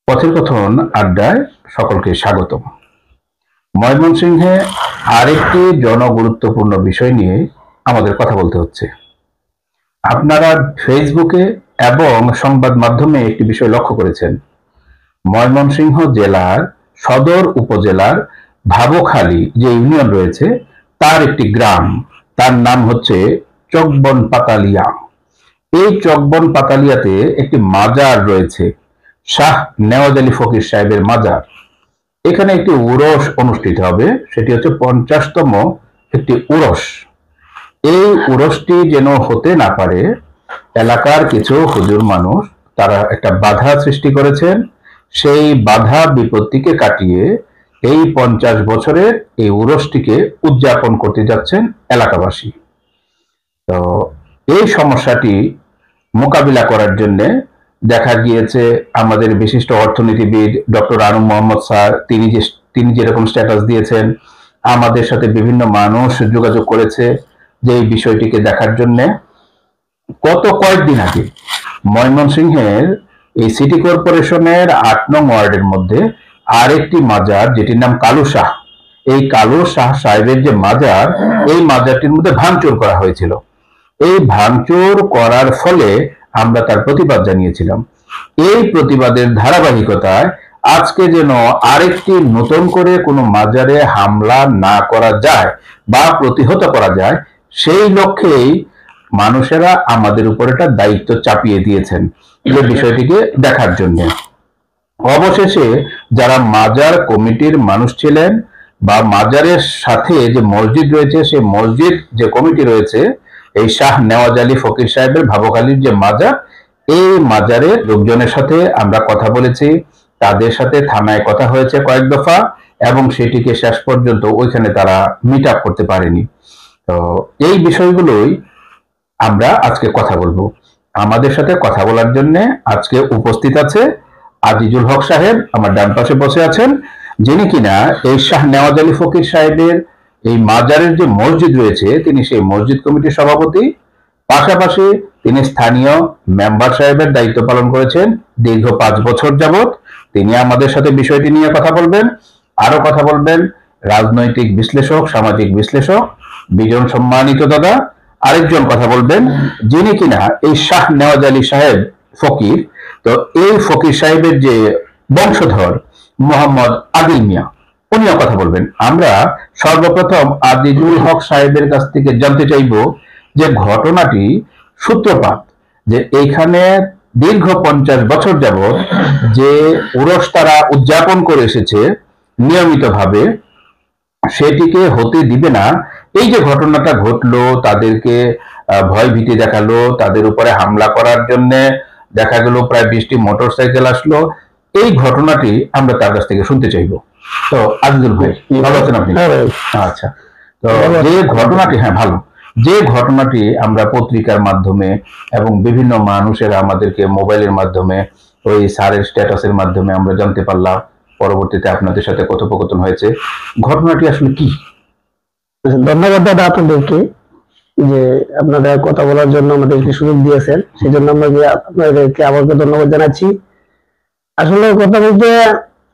পথের কথন আড্ডায় সকলকে স্বাগতম। ময়মনসিংহে আরেকটি জনগুরুত্বপূর্ণ বিষয় নিয়ে আমাদের কথা বলতে হচ্ছে। আপনারা ফেসবুকে এবং সংবাদ মাধ্যমে একটি বিষয় লক্ষ্য করেছেন। ময়মনসিংহ জেলার সদর উপজেলার ভাবখালী যে ইউনিয়ন রয়েছে তার একটি গ্রাম, তার নাম হচ্ছে চকবন পাতালিয়া। এই চকবন পাতালিয়াতে একটি মাজার রয়েছে, শাহ নেওয়াজ আলী ফকির সাহেবের মাজার। এখানে একটি উরস অনুষ্ঠিত হবে, সেটি হচ্ছে 50তম একটি উরস। এই উরসটি যেন হতে না পারে, এলাকার কিছু হুজুর মানুষ তারা একটা বাধা সৃষ্টি করেছেন। সেই বাধা বিপত্তিকে কাটিয়ে এই 50 বছরের এই উরসটিকে উদযাপন করতে যাচ্ছেন এলাকাবাসী। তো এই সমস্যাটি মোকাবিলা করার জন্য দেখা গিয়েছে আমাদের বিশিষ্ট অর্থনীতিবিদ ডক্টর আনু মোহাম্মদ স্যার তিনি যেরকম স্ট্যাটাস দিয়েছেন, আমাদের সাথে বিভিন্ন মানুষ যোগাযোগ করেছে যে এই বিষয়টিকে দেখার জন্য। কয়েকদিন আগে ময়মনসিংহের এই সিটি কর্পোরেশনের 8 নং ওয়ার্ডের মধ্যে আরেকটি মাজার, যেটির নাম কালু শাহ, এই কালু শাহ সাহেবের যে মাজার, এই মাজারটির মধ্যে ভাঙচুর করা হয়েছিল। এই ভাঙচুর করার ফলে আমরা তার প্রতিবাদ জানিয়েছিলাম। এই প্রতিবাদের ধারাবাহিকতায় আজকে যেন আরেকটি নতুন করে কোনো মাজারে হামলা না করা যায় বা প্রতিহত করা যায়, সেই লক্ষ্যেই মানুষেরা আমাদের উপর একটা দায়িত্ব চাপিয়ে দিয়েছেন এই বিষয়টিকে দেখার জন্য। অবশেষে যারা মাজার কমিটির মানুষ ছিলেন বা মাজারের সাথে যে মসজিদ রয়েছে, সেই মসজিদ যে কমিটি রয়েছে, এই শাহ নেওয়াজ আলী ফকির সাহেবের ভাবখালীর যে মাজার, এই মাজারের লোকজনের সাথে আমরা কথা বলেছি, তাদের সাথে থানায় কথা হয়েছে কয়েক দফা, এবং সেটিকে শেষ পর্যন্ত ওইখানে তারা মিট আপ করতে পারেনি। তো এই বিষয়গুলোই আমরা আজকে কথা বলবো। আমাদের সাথে কথা বলার জন্য আজকে উপস্থিত আছে আজিজুল হক সাহেব, আমার ডান পাশে বসে আছেন, যিনি কিনা এই শাহ নেওয়াজ আলী ফকির সাহেবের এই মাজারের যে মসজিদ রয়েছে, তিনি সেই মসজিদ কমিটির সভাপতি। পাশাপাশি তিনি স্থানীয় মেম্বার সাহেবের দায়িত্ব পালন করেছেন দীর্ঘ 5 বছর যাবত। তিনি আমাদের সাথে বিষয়টি নিয়ে কথা বলবেন। আরো কথা বলবেন রাজনৈতিক বিশ্লেষক, সামাজিক বিশ্লেষক বিজন সম্মানিত দাদা। আরেকজন কথা বলবেন যিনি কিনা এই শাহ নেওয়াজ আলী সাহেব ফকির, তো এই ফকির সাহেবের যে বংশধর মোহাম্মদ আদিল মিয়া, উনিও কথা বলবেন। আমরা সর্বপ্রথম আজিজুল হক সাহেবের কাছ থেকে জানতে চাইব যে ঘটনাটি সূত্রপাত, যে এইখানে দীর্ঘ 50 বছর যাবত যে উরস তারা উদযাপন করে এসেছে নিয়মিতভাবে, সেটিকে হতে দিবে না। এই যে ঘটনাটা ঘটলো, তাদেরকে ভয় ভীতি দেখালো, তাদের উপরে হামলা করার জন্য দেখা গেল প্রায় 20টি মোটরসাইকেল আসলো। এই ঘটনাটি আমরা তার কাছ থেকে শুনতে চাইবো। তো আজিজুল ভাই, ভালো আছেন আপনি? আচ্ছা, তো যে ঘটনাটি, হ্যাঁ ভালো, যে ঘটনাটি আমরা পত্রিকার মাধ্যমে এবং বিভিন্ন মানুষের আমাদেরকে মোবাইলের মাধ্যমে, ওই স্যারের স্ট্যাটাসের মাধ্যমে আমরা জানতে পারলাম, পরবর্তীতে আপনাদের সাথে কথোপকথন হয়েছে, ঘটনাটি আসলে কি? ধন্যবাদ দাদা আপনাদেরকে, যে আপনাদের কথা বলার জন্য আমাদেরকে সুযোগ দিয়েছেন, সেই জন্য আপনাদেরকে আবারও ধন্যবাদ জানাচ্ছি। আসলে কথা বলতে,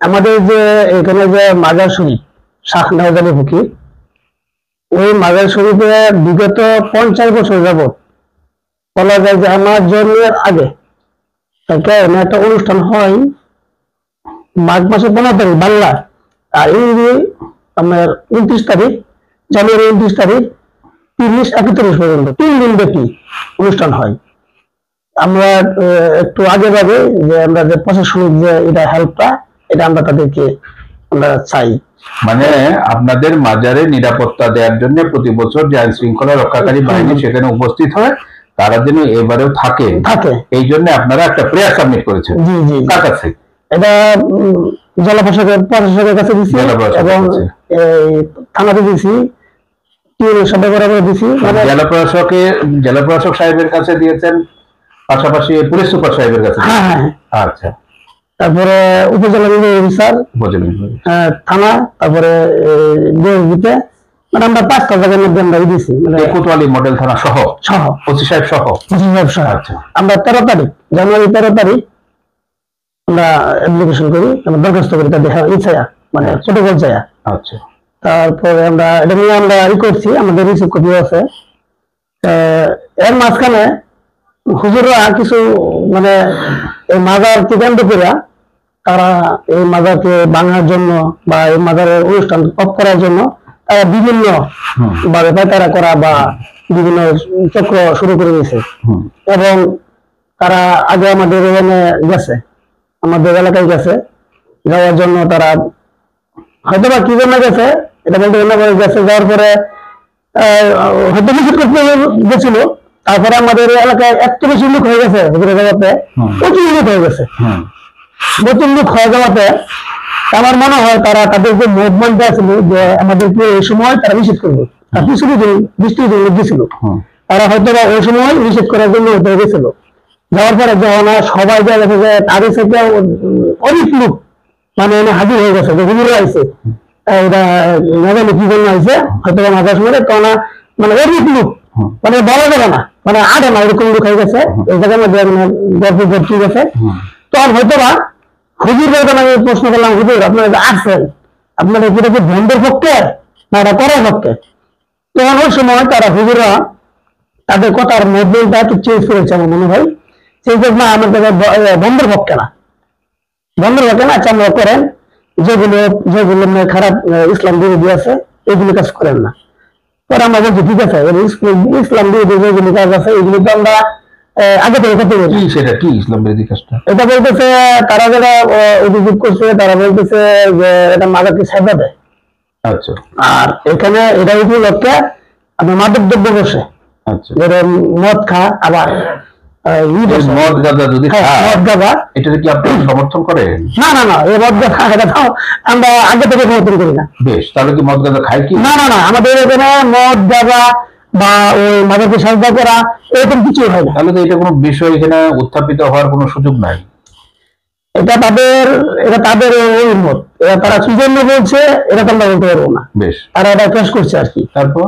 আমাদের যে এখানে যে মাজার শরীফ শাহ নেওয়াজ আলী ফকির, ওই মাজার শরীফে বিগত 50 বছর যাবত বলা যায় যে আমার জন্মের আগে একটা অনুষ্ঠান হয় মাঘ মাসে 15 তারিখ বাংলা, আর ইংরেজি আপনার 29 তারিখ, জানুয়ারি 29 তারিখ 30-31 পর্যন্ত 3 দিন ব্যাপী অনুষ্ঠান হয়। আমরা একটু আগে ভাবে যে আমরা যে প্রশাসনিক যে এটা হেল্পটা, এটা আমরা তাদেরকে আমরা চাই। মানে আপনাদের মাজারে নিরাপত্তা দেওয়ার জন্য প্রতি বছর যে আইন শৃঙ্খলা রক্ষাকারী বাহিনী সেখানে উপস্থিত হয়, তারা যেন এবারেও থাকে, এই জন্য আপনারা একটা প্রেয়ার সাবমিট করেছেন। জি জি, কার কাছে? এটা জেলা প্রশাসকের কাছে দিছি এবং থানাতে দিছি, জেলা প্রশাসক সাহেবের কাছে দিয়েছেন, পাশাপাশি পুলিশ সুপার সাহেবের কাছে। আচ্ছা, তারপরে উপজেলা নির্বাহী অফিসার, থানা, তারপরে ডিএসবিতে, মানে আমরা 5টা জায়গার মধ্যে আমরা দিয়েছি, মানে কোতোয়ালি মডেল থানা সহ ওসি সাহেব সহ। আচ্ছা, আমরা 13 তারিখ, জানুয়ারি 13 তারিখ আমরা অ্যাপ্লিকেশন করি, আমরা দরখাস্ত করি তাদের ইচ্ছায়া, মানে প্রোটোকল চায়া। আচ্ছা, তারপরে আমরা এটা নিয়ে আমরা করছি, আমাদের রিসিভ কপি আছে। এর মাঝখানে হুজুররা কিছু মানে এই মাজারকে কেন্দ্র করে তারা এই মাজারকে ভাঙার জন্য বা এই মাজারের অনুষ্ঠান অফ করার জন্য তারা বিভিন্ন ভাবে পায়তারা করা বা বিভিন্ন চক্র শুরু করে দিয়েছে। এবং তারা আগে আমাদের এখানে গেছে, আমাদের এলাকায় গেছে, যাওয়ার জন্য তারা হয়তো বা কি জন্য গেছে এটা বলতে গেছে, যাওয়ার পরে হয়তো নিষেধ করতে গেছিল। তারপরে আমাদের এলাকায় এত বেশি লোক হয়ে গেছে, প্রচুর লোক হয়ে গেছে, প্রচুর লোক হয়ে যাওয়াতে আমার মনে হয় তারা তাদের যে মুভমেন্ট আছিল যে আমাদেরকে এই সময় তারা নিষেধ করবে, বৃষ্টি লোক দিয়েছিল, তারা হয়তো ওই সময় নিষেধ করার জন্য হতে গেছিল। যাওয়ার পরে যখন সবাই যা গেছে যে তাদের সাথে অনেক লোক মানে হাজির হয়ে গেছে, যে হুজুরা আইছে, এটা না জানি কি জন্য আইছে, হয়তো মাঝার সময় তখন মানে অনেক লোক মানে বলা যাবে না, মানে আটে না এরকম লোক হয়ে গেছে এই জায়গার মধ্যে গল্প ভর্তি গেছে। তখন হয়তো বা হুজুর আমি প্রশ্ন করলাম, হুজুর আপনারা আসছেন, আপনারা কি বন্ধের পক্ষে না এটা করার পক্ষে? তখন ওই সময় তারা হুজুরা তাদের কথার মধ্যটা একটু চেঞ্জ করেছে আমার মনে হয়, সেই জন্য আমাদের বন্ধের পক্ষে না, বন্ধের পক্ষে না, আচ্ছা আমরা করেন, যেগুলো যেগুলো খারাপ ইসলাম বিরোধী আছে এগুলো কাজ করেন না। পরে আমরা বলছি ঠিক আছে, ইসলাম বিরোধী যেগুলি কাজ আছে এগুলি তো আমরা আগে থেকে করতে বলি। সেটা কি ইসলাম বিরোধী কাজটা? এটা বলতেছে তারা যারা অভিযোগ করছে তারা বলতেছে যে এটা মাদককে সাজা দেয়। আচ্ছা, আর এখানে এটা উপলক্ষে আপনার মাদক দ্রব্য বসে, আচ্ছা, মদ খা, আবার মদ গাঁজা যদি মদ গাঁজা, এটা কি আপনি সমর্থন করেন? না না না, এই মদ গাঁজা এটা তো আমরা আগে থেকে সমর্থন করি না। বেশ, তাহলে কি মদ গাঁজা খাই কি? না না না, আমাদের এখানে মদ গাঁজা বা ওই মাদককে সাজা করা এরকম কিছুই হয় না। তাহলে তো এটা কোনো বিষয় এখানে উত্থাপিত হওয়ার কোনো সুযোগ নাই। এটা তাদের ওই মত, তারা কি জন্য বলছে এটা তো আমরা বলতে পারবো না। বেশ, তারা এটা পেশ করছে আর কি। তারপর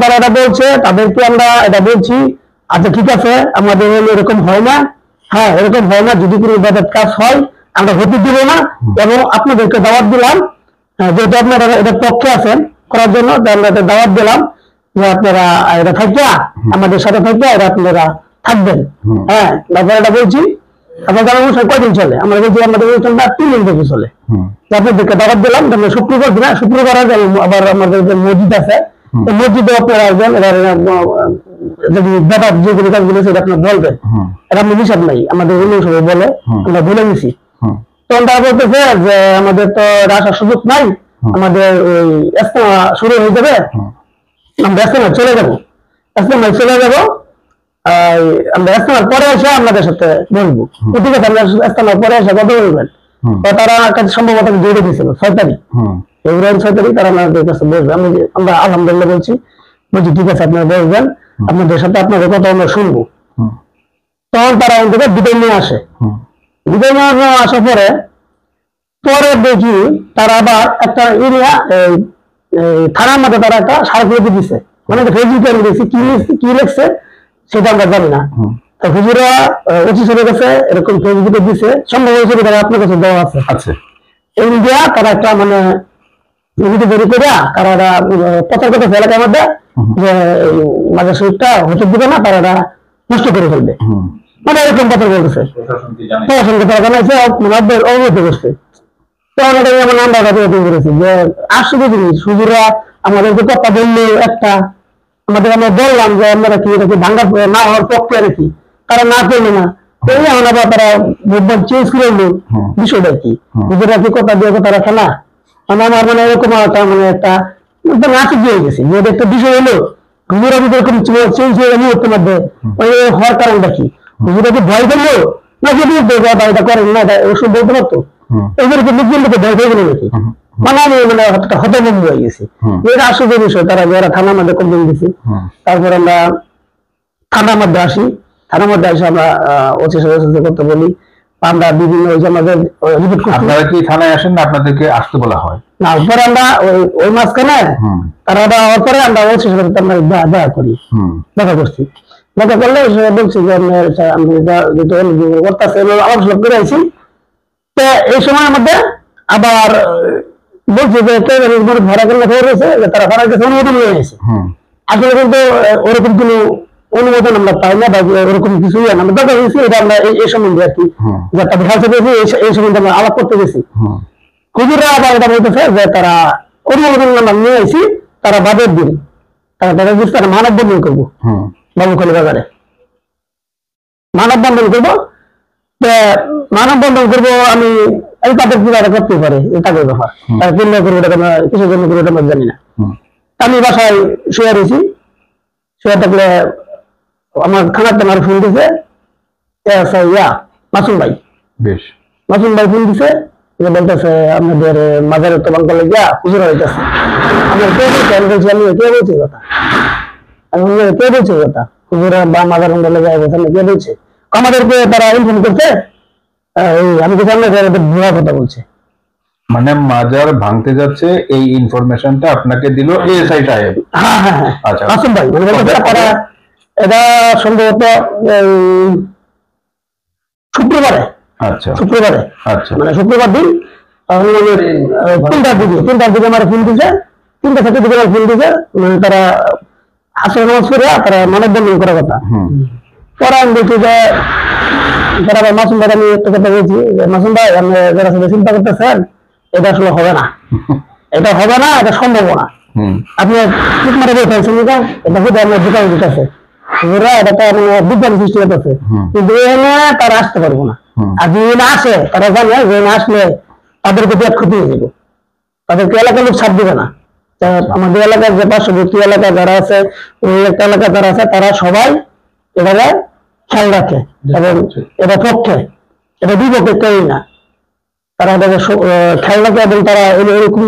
তারা এটা বলছে, তাদেরকে আমরা এটা বলছি, আচ্ছা ঠিক আছে আমাদের এরকম হয় না, হ্যাঁ এরকম হয় না, যদি কোনো ইবাদত কাজ হয় আমরা হতে দিব না, এবং আপনাদেরকে দাওয়াত দিলাম, যেহেতু আপনারা এটার পক্ষে আছেন করার জন্য, আমরা এটা দাওয়াত দিলাম যে আপনারা এটা থাকিয়া আমাদের সাথে থাকিয়া এটা আপনারা থাকবেন। হ্যাঁ, তারপরে এটা বলছি আপনাদের অনুষ্ঠান কয়দিন চলে, আমরা বলছি আমাদের অনুষ্ঠানটা 3 দিন থেকে চলে। আপনাদেরকে দাওয়াত দিলাম, শুক্রবার দিন, শুক্রবার আবার আমাদের যে মসজিদ আছে মসজিদে আপনারা আসবেন, যদি ব্যাপার যেগুলো কাজগুলো সেটা আপনার বলবেন, এটা আপনি হিসাব নাই, আমাদের সবাই বলে আমরা বলে নিছি। তখন তারা বলতেছে যে আমাদের তো আসার সুযোগ নাই, আমাদের ওই ইজতেমা শুরু হয়ে যাবে, আমরা ইজতেমায় চলে যাবো, আমরা ইজতেমার পরে এসে আপনাদের সাথে বলবো। ঠিক আছে, আমরা ইজতেমার পরে এসে কথা বলবেন। তারা কাছে সম্ভবত জড়িয়ে দিয়েছিল 6 তারিখ, ফেব্রুয়ারি 6 তারিখ তারা আমাদের কাছে বলবে। আমরা আলহামদুলিল্লাহ বলছি ঠিক আছে আপনারা বলবেন, আপনাদের সাথে আপনাদের কথা আমরা শুনবো। তখন তারা আমাদের বিদায় নিয়ে আসে, বিদায় নিয়ে আসার পরে দেখি তারা আবার একটা এরিয়া থানার মধ্যে তারা একটা স্মারকলিপি দিচ্ছে, মানে ফেসবুকে আমি দেখছি কি লিখছে সেটা আমরা জানি না। হুজুরা ওসি সাহেবের কাছে এরকম ফেসবুকে দিচ্ছে, সম্ভব হিসেবে তারা আপনার কাছে দেওয়া আছে। ইন্ডিয়া তারা একটা মানে বেরি করে তারা প্রচার করতেছে এলাকার মধ্যে যে মাজার শরীফটা হতে দিবে না, তারা নষ্ট করে ফেলবে, মানে এরকম কথা বলতেছে। প্রশাসনকে তারা জানাইছে, অবগত করছে। তখন এটা আমার নাম্বার করেছি যে আসলে জিনিস হুজুরা আমাদেরকে কথা বললে একটা, আমরা বললাম যে আপনারা কি এটা কি ভাঙ্গার না হওয়ার পক্ষে আর কি, তারা না করলো না, এখন আবার তারা চেঞ্জ করে বিষয়টা কি, হুজুরা কি কথা দিয়ে কথা রাখে না, আমার মানে এরকম একটা নাচি দিয়ে গেছে যে একটা বিষয় হলো হুজুরা যদি এরকম চেঞ্জ হয়ে গেল মুহূর্তের মধ্যে, হওয়ার কারণটা কি, হুজুরা কি ভয় করলো না যদি এটা করেন না, এটা ওষুধ বলতে পারতো, এদেরকে লোকজনকে ভয় হয়ে গেল নাকি, মানে আমি মানে হতভম্ব হয়ে গেছি। এটা আসলে বিষয়, তারা যারা থানার মধ্যে কমপ্লেন দিচ্ছি। তারপর আমরা থানার মধ্যে আসি, থানার মধ্যে এসে আমরা ওসি সাহেবের করতে বলি, আমরা বিভিন্ন আমাদের রিপোর্ট করছি। আপনারা কি থানায় আসেন না আপনাদেরকে আসতে বলা হয়? না, উপরে আমরা ওই মাঝখানে তারা হওয়ার পরে আমরা ওসি সাহেবের সাথে আমরা দেখা করি, দেখা করছি। দেখা করলে বলছি যে আমি করতেছি আলোচনা করে আইছি, তো এই সময় মধ্যে আবার বলছে যে ভাড়া করলে খবর হয়েছে যে তারা ভাড়ার কাছে অনুমোদন নিয়ে এসেছে। আসলে কিন্তু ওরকম কোনো অনুমোদন আমরা পাই না বা ওরকম কিছুই আমরা দেখা গেছি, এটা আমরা এই সম্বন্ধে আর কি যে একটা ভাষা পেয়েছি এই সম্বন্ধে আমরা আলাপ করতে গেছি। হুজুররা আবার এটা বলতেছে যে তারা অনুমোদন আমরা নিয়ে এসেছি, তারা বাদের দিন তারা দেখা গেছে তারা মানববন্ধন করবো বাবুখালী বাজারে, মানববন্ধন করবো। মানববন্ধন করবো আমি তাদের পুরাটা করতে পারে, তাদের ব্যাপার, তারা জন্য করবো কিসের জন্য করবো আমরা জানি না। আমি বাসায় শুয়ে রয়েছি, শুয়ে থাকলে আমার খানার টানার ফোন দিছে মাসুম ভাই, মাসুম ভাই ফোন দিছে বলতেছে আপনাদের মাজারে তো বাঙ্গালে গিয়া হুজুর হইতেছে। আমরা কে বলছি? আমি বলছি আমি কে বলছি কথা, আমি কে বলছি কথা হুজুরা বা মাজার বাঙ্গালে যাই বলছে কে বলছে? আমাদেরকে তারা ইনফর্ম করছে, আমি কিছু ভুয়া কথা বলছে। মানে মাজার ভাঙতে যাচ্ছে এই ইনফরমেশনটা আপনাকে দিল এএসআই সাহেব? হ্যাঁ হ্যাঁ হ্যাঁ, আচ্ছা, আসুন ভাই মানে তারা এটা সম্ভবত শুক্রবারে, আচ্ছা শুক্রবারে, আচ্ছা, মানে শুক্রবার দিন 3টার দিকে আমার ফোন দিছে, 3টা থেকে দিকে আমার ফোন দিছে, মানে তারা আসর নামাজ পড়ে তারা মানববন্ধন করার কথা। পরে আমি বলছি যে তারা মাসুম ভাই, আমি একটা কথা বলছি যে মাসুম ভাই আপনি যারা চিন্তা করতেছেন এটা আসলে হবে না, এটা হবে না, এটা সম্ভব না। আপনি ঠিক মারে বলছেন এটা হতে আপনার দোকান দিতেছে এটা মানে বিজ্ঞান সৃষ্টি হতেছে, কিন্তু এখানে তারা আসতে পারবো না। আর যদি না আসে তারা জানে যে না আসলে তাদেরকে বিরাট ক্ষতি হয়ে যাবে, তাদেরকে এলাকার লোক ছাড় দিবে না। আমাদের এলাকার যে পার্শ্ববর্তী এলাকা যারা আছে, ওই একটা এলাকা যারা আছে তারা সবাই এভাবে খেয়াল রাখে এবং এটা পক্ষে, এটা বিপক্ষে কেউই না, তারা এটাকে খেয়াল রাখে এবং তারা এরকম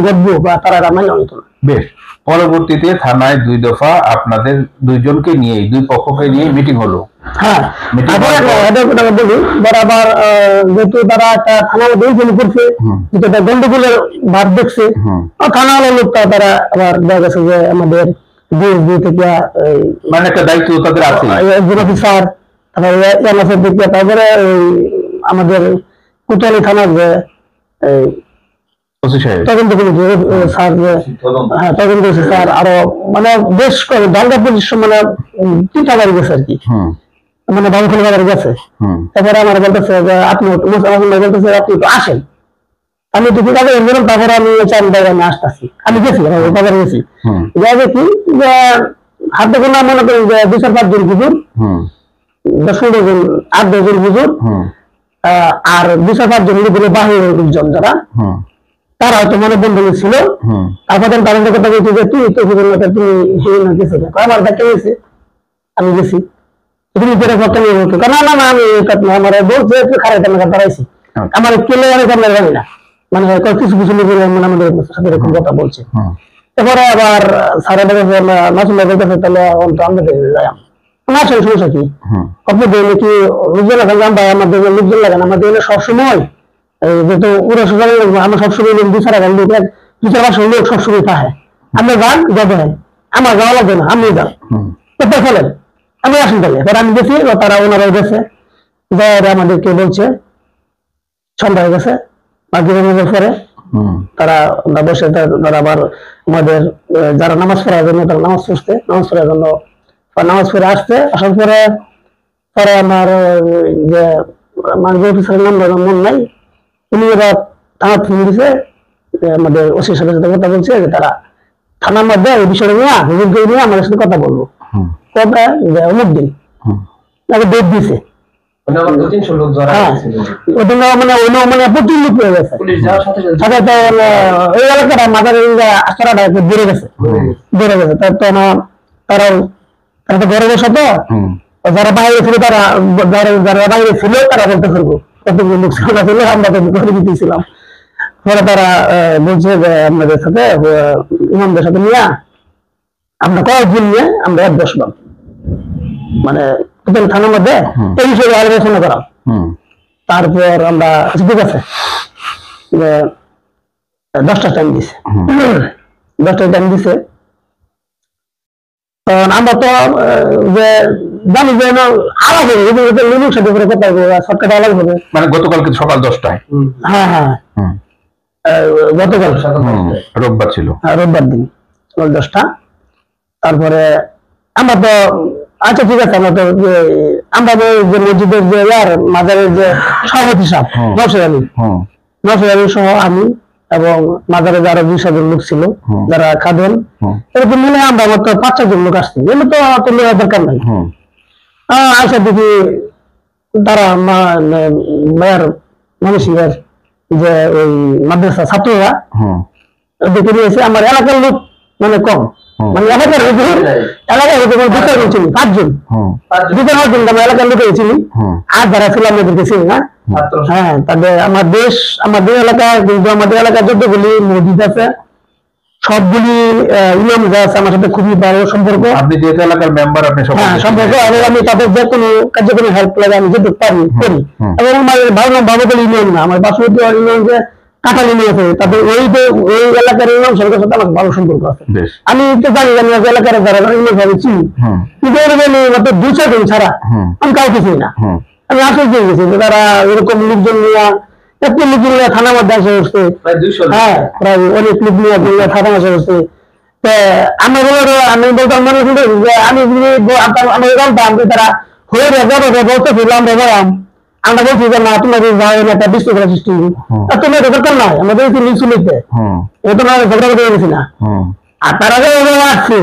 ঘটবো বা তারা রামায়ণ হইতো না। বেশ, পরবর্তীতে থানায় 2 দফা আপনাদের দুইজনকে নিয়ে, দুই পক্ষকে নিয়ে মিটিং হলো। হ্যাঁ, বলি বরাবর যেহেতু তারা একটা থানার দুইজন করছে, যেটা গন্ডগোলের ভাব দেখছে, থানাওয়ালা লোকটা তারা আবার দেখা গেছে যে আমাদের ডিএসবি থেকে মানে একটা দায়িত্ব তাদের আছে, একজন অফিসার, তারপরে আমাদের কোতোয়ালি থানার যে তদন্ত স্যার, হ্যাঁ তদন্ত স্যার, আরো মানে বেশ দালদা পুলিশ মানে 3টা গাড়ি গেছে আর কি, মানে বাবুখালী বাজারে গেছে। তারপরে আমার বলতেছে যে আপনি বলতেছে আপনি তো আসেন, আমি তো ঠিক আছে বললাম, তারপরে আমি আমি আসতেছি, আমি গেছি বাজারে গেছি, যা দেখি যে হাতে গোনা মনে করি যে 2-4-5 জন হুজুর, 10-15 জন 8-10 জন হুজুর, আর 2-4-5 জন গুলো বাহির লোকজন যারা, তারা হয়তো মনে বন্ধু ছিল। তারপর তাদের কথা বলছি যে তুই তো তুমি গেছি, আমার দেখা গেছে আমি গেছি, তুমি যেটা কথা নিয়ে বলতো না না না আমি আমার বলছে তুই খারাপ টাকা দাঁড়াইছি, আমার কেলে আমি আপনার জানি না, মানে কিছু কিছু লোক আমাদের সাথে এরকম কথা বলছে। এরপরে আবার সারা মাসুম ভাই বলতেছে তাহলে আমরা যাই, না আসলে সমস্যা কি আপনি বললে কি লোকজন লাগান ভাই, আমাদের লোকজন লাগান, আমাদের সবসময় যেহেতু ওরা আমরা সবসময় লোক 2-4 লোক 2-4 লোক সবসময় থাকে, আমরা যান যাবে, আমার যাওয়া লাগবে না, আপনি যান কোথায় ফেলেন, আমি আসেন তাহলে। এবার আমি গেছি, তারা ওনারাও গেছে, আমাদেরকে বলছে সন্ধ্যা হয়ে গেছে, পরে তারা বসে, তারা আবার আমাদের যারা নামাজ পড়ার জন্য তারা নামাজ পড়ার জন্য নামাজ পড়ে আসছে, আসার পরে পরে আমার যে মাননীয় অফিসারের নাম্বার মন নাই, উনি এবার থানা ফোন দিছে, আমাদের ওসির সাথে সাথে কথা বলছে যে তারা থানার মধ্যে এই বিষয়টা নিয়ে হুজুরকে নিয়ে আমাদের সাথে কথা বলবো, কবে অমুক দিন ডেট দিছে। মানে প্রচুর লোক হয়ে গেছে, ওই এলাকাটা মাথার আস্তারাটা বেড়ে গেছে, তারাও ঘরে বসে তো যারা বাইরে ছিল, তারা যারা বাইরে ছিল তারা বলতে পারবো কতগুলো লোক ছিল, আমরা তো ঘরে দিতেছিলাম। পরে তারা বলছে যে আপনাদের সাথে ইমামদের সাথে নিয়ে আমরা কয়েকদিন নিয়ে আমরা বসলাম, মানে থানার মধ্যে এই বিষয়ে আলোচনা করা। তারপর আমরা ঠিক আছে 10টা টাইম দিছে, 10টা টাইম দিছে, কারণ আমরা তো যে জানি যে আলাদা হবে লিমিট সাথে করে কথা হবে সরকার আলাদা হবে। মানে গতকালকে সকাল 10টায়? হ্যাঁ হ্যাঁ গতকাল রোববার ছিল, রোববার দিন সকাল 10টা। তারপরে আমরা তো আচ্ছা ঠিক আছে, আমরা তো আমরা যে মসজিদের যে মাজারের যে সভাপতি সাহেব নওশাদ আলী সহ আমি এবং মাজারে যারা 20 জন লোক ছিল যারা খাদেন, এরকম মিলে আমরা মাত্র 5-6 জন লোক আসছি। এগুলো তো তুলে দরকার নাই। আচ্ছা দেখি তারা মায়ের মানুষের যে ওই মাদ্রাসা ছাত্ররা দেখে নিয়েছে আমার এলাকার লোক মানে কম, মানে এলাকার এলাকার 5 জন এলাকার লোক চিনি, আর যারা ছিল আমাদেরকে চিনি না। হ্যাঁ তাদের আমাদের এলাকায় কিন্তু আমাদের এলাকায় যতগুলি মসজিদ আছে সবগুলি ইমাম যা আছে আমার সাথে খুবই ভালো সম্পর্ক। আপনি যেহেতু এলাকার মেম্বার, আপনি সম্পর্ক এবং আমি তাদের যে কোনো কার্যক্রমে হেল্প লাগে আমি যেতে পারি করি। এবং আমার ভাবনা ইউনিয়ন না, আমার বাসন্তী ইউনিয়ন যে কাটালি নিয়েছে তাদের ওই এলাকার ইমাম সরকারের সাথে আমার ভালো সম্পর্ক আছে। আমি তো জানি আমি এলাকার যারা ইমাম ভাবে চিনি, কিন্তু মাত্র 2-4 জন ছাড়া আমি কাউকে চিনি না। আমি আশ্চর্য হয়ে গেছি যে তারা এরকম লোকজন নিয়ে এত লোকজন নিয়ে থানার মধ্যে আসে বসছে। হ্যাঁ প্রায় অনেক লোক নিয়ে থানা আসে বসছে। আমি বলতাম মনে করি যে আমি জানতাম যে তারা হয়ে বলতে ফিরলাম বেড়াম, আমরা বলছি যে না তোমাদের একটা বিশৃঙ্খলা সৃষ্টি তোমার দরকার নাই, আমাদের লিখতে ও তোমার ঝগড়া করতে গেছি না। আর তারা যে আসছে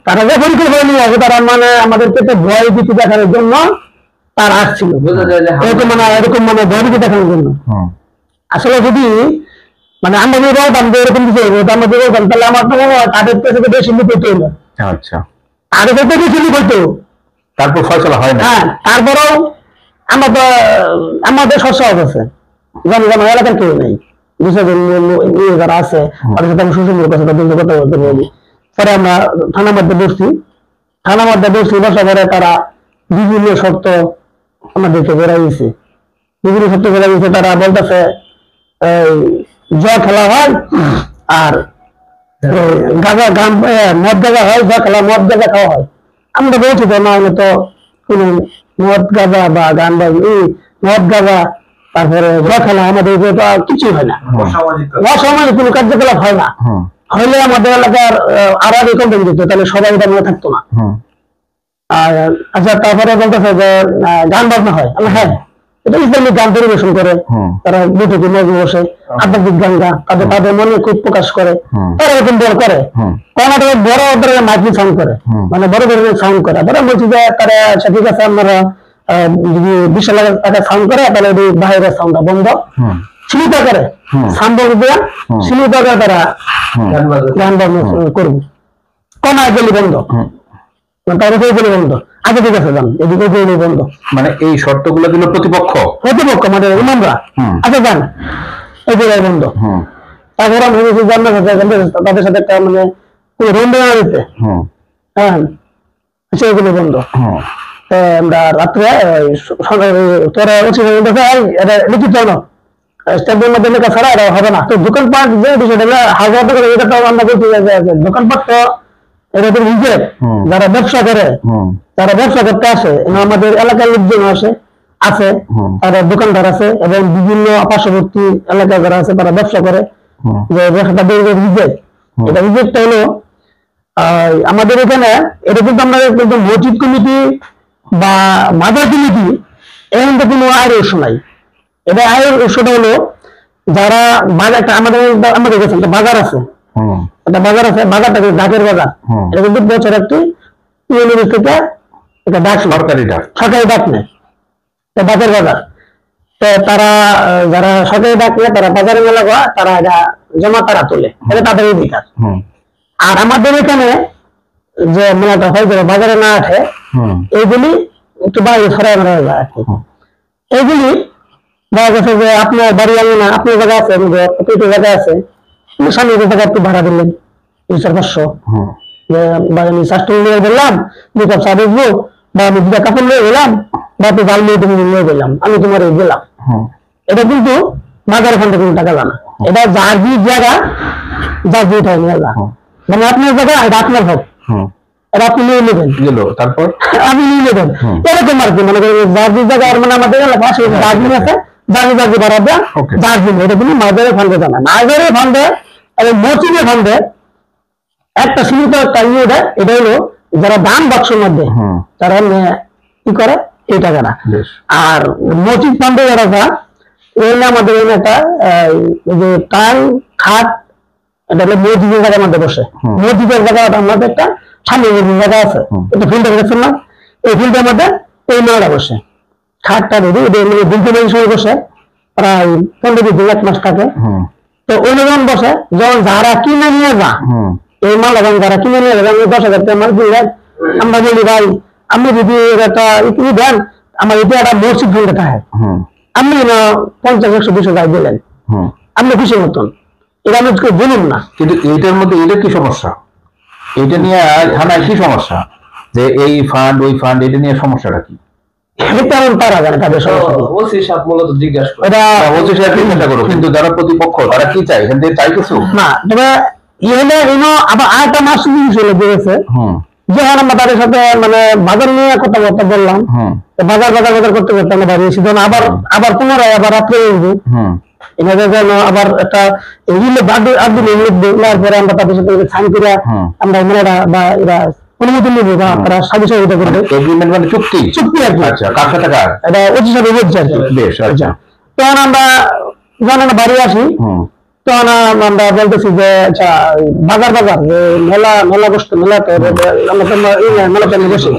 তারা যে পরীক্ষা করে নিয়ে আসে তারা মানে আমাদেরকে একটা ভয় ভীতি দেখানোর জন্য তার আসছিল, এরকম মানে ভয় ভীতি দেখানোর জন্য। আসলে যদি মানে আমরা যদি বলতাম যে এরকম কিছু আমরা যদি বলতাম তাহলে আমার তো তাদের কাছে বেশি লিপ হইতো না। আচ্ছা তাদের কাছে বেশি লিপ হইতো, তারপর ফয়সালা হয় না। হ্যাঁ তারপরেও আমরা তো আমাদের সৎসাহস আছে, জানি আমার এলাকার কেউ নেই, 200 জন যারা আছে তাদের সাথে আমি সুসম্পর্ক আছে, তাদের কথা বলতে বলি। পরে আমরা থানার মধ্যে বসছি বসার পরে তারা বিভিন্ন শর্ত আমাদেরকে বেড়াইছে, বিভিন্ন শর্ত বেড়াইছে। তারা বলতেছে জয় খেলা হয় আর গাঁজা গান মদ গাঁজা হয়, জয় খেলা মদ গাঁজা খাওয়া হয়। আমরা বলছি তো না তো কোন মদ গাঁজা বা গান বা মদ গাঁজা তারপরে জয় খেলা আমাদের কিছুই হয় না, অসামাজিক কোনো কার্যকলাপ হয় না। হইলে আমাদের এলাকার আরো আগে কমপ্লেন দিত, তাহলে সবাই এটা মনে থাকতো না। আর আচ্ছা তারপরে বলতেছে যে গান বাজনা হয়, হ্যাঁ এটা ইসলামিক গান পরিবেশন করে তারা বৈঠকে মজে বসে আধ্যাত্মিক গান তাদের মনে খুব প্রকাশ করে, তারা এরকম বড় করে কর্ণাটকের বড় মাইক্রো সাউন্ড করে, মানে বড় বড় সাউন্ড করে। তারা বলছি যে তারা ঠিক আছে আপনারা যদি 20 লাখ টাকা সাউন্ড করে তাহলে বাইরের সাউন্ডটা বন্ধ, সীমিত করে সাউন্ড দেওয়া সীমিত করে তারা গান বাজনা করবো, কণা গেলি বন্ধ, তাদের বন্ধ। আগে ঠিক আছে যান এদিকে বন্ধ, মানে এই শর্তগুলো দিল প্রতিপক্ষ আমাদের ইমামরা। আচ্ছা যান এই জায়গায় বন্ধ। তারপর আমি তাদের সাথে একটা মানে রন্ধনা দিতে, হ্যাঁ সেগুলো বন্ধ। আমরা রাত্রে তোরা লিখিত স্টেটের মধ্যে লেখা ছাড়া এটা হবে না। তো দোকানপাট যে বিষয়টা হাজার টাকা এটা তো আমরা বলতে দোকানপাট তো এরকম নিজে যারা ব্যবসা করে তারা ব্যবসা করতে আসে, আমাদের এলাকার লোকজন আছে তারা দোকানদার আছে এবং বিভিন্ন পার্শ্ববর্তী এলাকায় যারা আছে তারা ব্যবসা করে, যে ব্যবসাটা রিজেক্ট। এটা রিজেক্টটা হলো আমাদের এখানে এটা কিন্তু আমরা কিন্তু মসজিদ কমিটি বা মাদার কমিটি এখান থেকে কোনো আয়ের উৎস নাই। এটা আয়ের উৎসটা হলো যারা বাজারটা আমাদের কাছে একটা বাজার আছে, একটা বাজার আছে, বাজারটা ঢাকের বাজার। এটা কিন্তু বছর একটি থেকে একটা ডাক সরকারি ডাক নেয় ঢাকের বাজার। তো তারা যারা সরকারি ডাক নেয় তারা বাজারে মেলা করা তারা এটা জমা তারা তোলে, এটা তাদের অধিকার। আর আমাদের এখানে যে মেলাটা হয় বাজারে না আসে এইগুলি একটু বাইরে ছড়াই বেড়া যায়। এইগুলি দেখা গেছে যে আপনার বাড়ি আনি না, আপনার জায়গা আছে জায়গা আছে, সামনে জায়গা একটু ভাড়া দিলেন 200-500, আমি স্বাস্থ্য নিয়ে বললাম 2 কাপ চা দেখবো বা আমি 2টা কাপড় নিয়ে গেলাম বা তুই জাল নিয়ে তুমি নিয়ে গেলাম, আমি তোমার গেলাম। এটা কিন্তু বাজার ওখান থেকে কোনো টাকা জানা, এটা যার যে জায়গা যার যে উঠায় নিয়ে যা, মানে আপনার জায়গা এটা আপনার হোক, এটা আপনি নিয়ে নেবেন, গেল তারপর আপনি নিয়ে নেবেন, এরকম আর কি। মানে জার্জি জায়গায় মানে আমাদের পাশে দার্জিলিং আছে, জার্জি বাড়া দেন দার্জিলিং, এটা কিন্তু মাঝারি ফান্ডে জানা মাঝারি ফান্ডে এবং মৌসুমী ফান্ডে একটা সীমিত একটা ইয়ে দেয়, এটা হলো যারা দান বাক্সের মধ্যে তারা কি করে এই টাকাটা। আর মসজিদ ফান্ডে যারা এখানে আমাদের এখানে একটা যে টান খাট, এটা হলো মসজিদের জায়গার মধ্যে বসে, মসজিদের জায়গা আমাদের একটা সামনে জায়গা আছে, এটা ফিল্ডে দেখছেন না, এই ফিল্ডের মধ্যে এই মেয়েরা বসে খাটটা যদি দীর্ঘদিন সময় বসে প্রায় 15-20 1 মাস থাকে। তো ওই যখন বসে, যখন যারা কিনে নিয়ে যা এই মাল, এখন যারা কিনে নিয়ে যাবেন 10,000 টাকা মাল দিলেন, আমরা বলি ভাই আপনি যদি একটা ইতি দেন, আমার এটা একটা মসজিদ ফিল্ডে থাকে, আপনি 50-100-200 টাকা দিলেন, আপনি খুশি মতন, এটা আমি বলুন না। কিন্তু এইটার মধ্যে এটা কি সমস্যা? এটা নিয়ে থানায় কি সমস্যা যে এই ফান্ড ওই ফান্ড, এটা নিয়ে সমস্যাটা কি? কিন্তু যারা প্রতিপক্ষ তারা কি চাই, এখান থেকে চাই কিছু না। তবে আবার আরেকটা মাস দিয়েছে, যখন আমরা তাদের সাথে মানে বাজার নিয়ে কথাবার্তা বললাম, বাজার করতে করতে আমরা বাড়ি এসেছি, আবার আবার পুনরায় আবার রাত্রে এনাদের জন্য আবার একটা পরে আমরা তাদের সাথে সাইন করে আমরা মেয়েরা বা এরা অনুমতি নেবো বা তারা সাথে সহযোগিতা করবে। এগ্রিমেন্ট মানে চুক্তি আর কি। আচ্ছা, কার সাথে কার? এটা অতি সাথে বলছে আর কি। বেশ, আচ্ছা। তখন আমরা যখন আমরা বাড়ি আসি, তখন আমরা বলতেছি যে আচ্ছা বাজার যে মেলা বসতো, মেলাতে মেলাতে আমি বসি,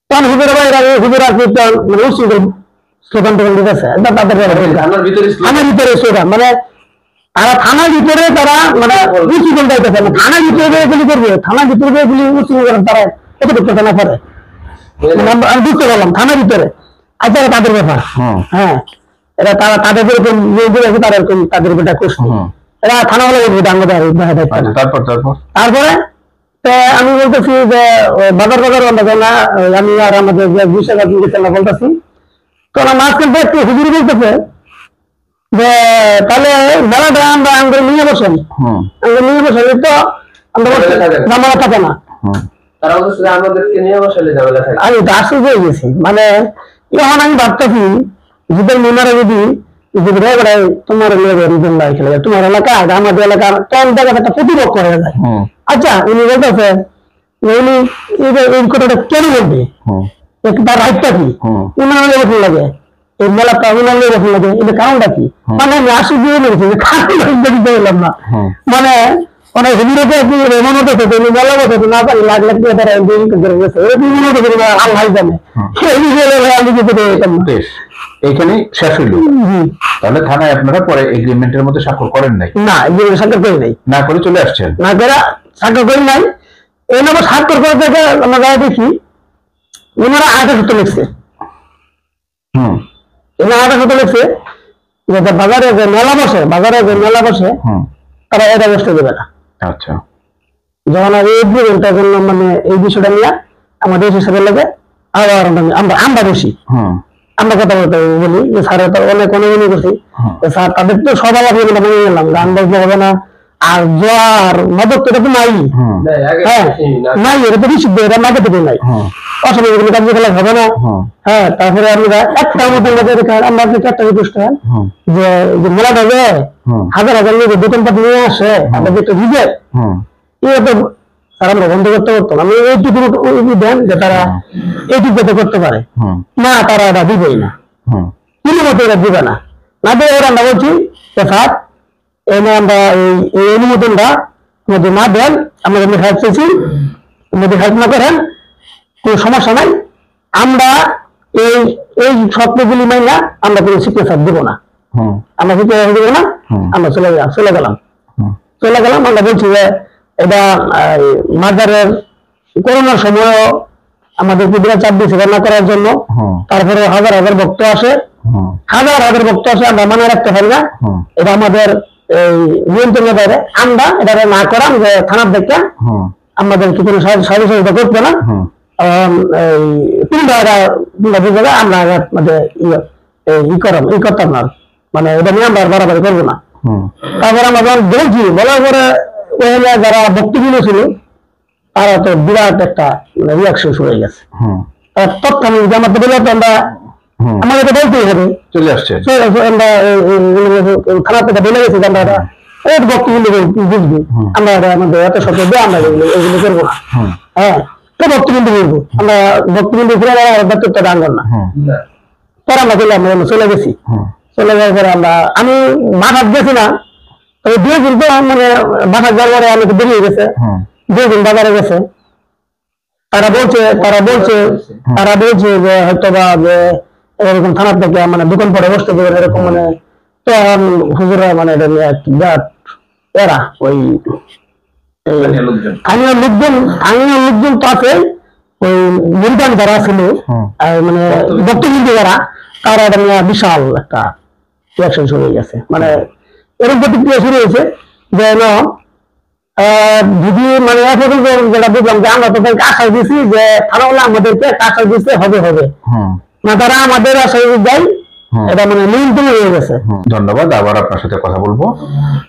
তখন হুজুর ভাই হুজুর আর কি স্লোগান টোগান দিতেছে থানার ভিতরে স্লোগান, মানে তারা থানার ভিতরে তারা মানে উঁচু করে যাইতেছে, থানার ভিতরে গুলি করবে, থানার ভিতরে গুলি উঁচু করেন, তারা কত করতে না পারে আমি বুঝতে পারলাম থানার ভিতরে। আচ্ছা তাদের ব্যাপার, হ্যাঁ এরা তারা তাদের উপর তারা এরকম তাদের উপর করছে, এরা থানা হলে তারপরে আমি বলতেছি যে বাজার না, আমি আর আমাদের যে বিষয় বলতেছি, তো মাঝখান থেকে হুজুর বলতেছে যে তাহলে মেলাটা আমরা আমাদের নিয়ে বসেন, তো আমরা ঝামেলা থাকে না, আমি আশ্চর্য হয়ে গেছি। মানে এখন আমি ভাবতেছি যুদ্ধের মিনারে যদি তোমার খেলে তোমার এলাকা আমাদের এলাকার কম জায়গায় একটা প্রতিপক্ষ হয়ে যায়। আচ্ছা উনি বলতেছে উনি এই কথাটা কেন বলবে, তার রাইটটা কি, উনার বছর লাগে এই মেলাটা উনার বছর লাগে, এটা কারণটা কি? মানে আমি আশ্চর্য হয়ে গেছি বললাম না, মানে অনেক হুজুরকে এমন হতেছে তুমি মেলা বসে না পারি লাখ লাখ টাকা আল্লাহ জানে, আমি কিছু এইখানে শেষ হইল। তাহলে থানায় আপনারা পরে এগ্রিমেন্টের মধ্যে স্বাক্ষর করেন নাই? না, এগ্রিমেন্ট স্বাক্ষর করি নাই, না করে চলে আসছেন, না করে স্বাক্ষর করি নাই। এই নম্বর স্বাক্ষর করে থেকে আমরা দেখি ওনারা 28 লিখছে, এরা 28 লিখছে যে বাজারে যে মেলা বসে, তারা এটা বসতে দেবে না। আচ্ছা, যখন এই এগ্রিমেন্টটার জন্য মানে এই বিষয়টা নিয়ে আমাদের হিসাবে লাগে আবার আমরা বসি, আমরা কথা বলতে বলি যে স্যার অনেক অনুমতি করছি, স্যার তাদের তো সবাই আপনি মেনে নিলাম, গান বাজনা হবে না, আর জোয়ার মাদক তো এটা তো নাই, নাই, এটা তো নিষিদ্ধ, এটা মাদক তো নাই, অসুবিধা কোনো কার্যকলাপ হবে না। হ্যাঁ, তারপরে আমরা একটা মতো আমরা একটা রিকোয়েস্ট হয় যে মেলাটা যে হাজার হাজার লোক দোকানপাট নিয়ে আসে, আমরা যে একটা রিজেক্ট এটা তো স্যার আমরা বন্ধ করতে পারতাম, আমি এইটুকু দেন যে তারা এইটুকু যাতে করতে পারে না, তারা এটা দিবেই না, কোনো মতো এটা দিবে না, না দিয়ে ওরা আমরা বলছি যে স্যার এনে আমরা এই অনুমোদনটা আমাদের না দেন, আমরা যদি হেল্প চেয়েছি যদি হেল্প না করেন কোনো সমস্যা নাই, আমরা এই শর্তগুলি মাইনা আমরা কোনো সিগনেচার দেবো না, আমরা সিগনেচার দেবো না, আমরা চলে গেলাম। আমরা বলছি যে এটা মাজারের করোনার সময় আমাদের বিরাট চাপ দিয়েছে রান্না করার জন্য, তারপরে হাজার হাজার ভক্ত আসে, আমরা মানে রাখতে পারি না, এটা আমাদের এই নিয়ন্ত্রণের বাইরে, আমরা এটা না করাম যে থানার দেখে আমাদের কি কোনো সহযোগিতা করবে না, আমরা করতাম না, মানে এটা নিয়ে আমরা বাড়াবাড়ি করবো না। তারপরে আমরা যখন বলছি বলার পরে যারা ভক্তিগুলো ছিল তারা তো বিরাট একটা রিয়াকশন শুরু হয়ে গেছে। হুম তৎক্ষণিক জামাতে বলে তো আমরা হুম আমাদের তো বলতেই হবে, চলে আসছে। আমরা খারাপ কথা বলে গেছি যে আমরা এই বক্তব্য বুঝবো, আমরা আমাদের এত শব্দ দিয়ে আমরা এগুলো করবো না। হুম হ্যাঁ, তো বক্তব্য বলবো আমরা, বক্তব্য ঘুরে ব্যক্তিত্ব ডাঙ্গল না। হুম পরে আমরা চলে আমরা চলে গেছি। হুম চলে যাওয়ার পরে আমি মাথার গেছি না, তবে 2 দিন তো মানে মাথার যাওয়ার পরে আমি তো বেরিয়ে গেছে, হুম 2 দিন বাজারে গেছে। তারা বলছে যে হয়তো বা যে এরকম থানা থেকে মানে দোকান পরে বসতে দেবেন এরকম, মানে তখন হুজুরা মানে এটা নিয়ে এক বিরাট এরা ওই স্থানীয় লোকজন তো আছে, ওই মিলিটান যারা ছিল মানে বক্তব্য যারা, তারা এটা নিয়ে বিশাল একটা রিয়াকশন শুরু হয়ে গেছে। মানে এরকম প্রতিক্রিয়া শুরু হয়েছে যে যদি মানে যেটা বুঝলাম যে আমরা তাদেরকে আশ্বাস দিচ্ছি যে তারা হলে আমাদেরকে একটা আশ্বাস দিচ্ছে হবে হুম না, তারা আমাদের আশ্বাস দেয়, এটা মানে নিয়ন্ত্রণ হয়ে গেছে। ধন্যবাদ। আবার আপনার সাথে কথা বলবো।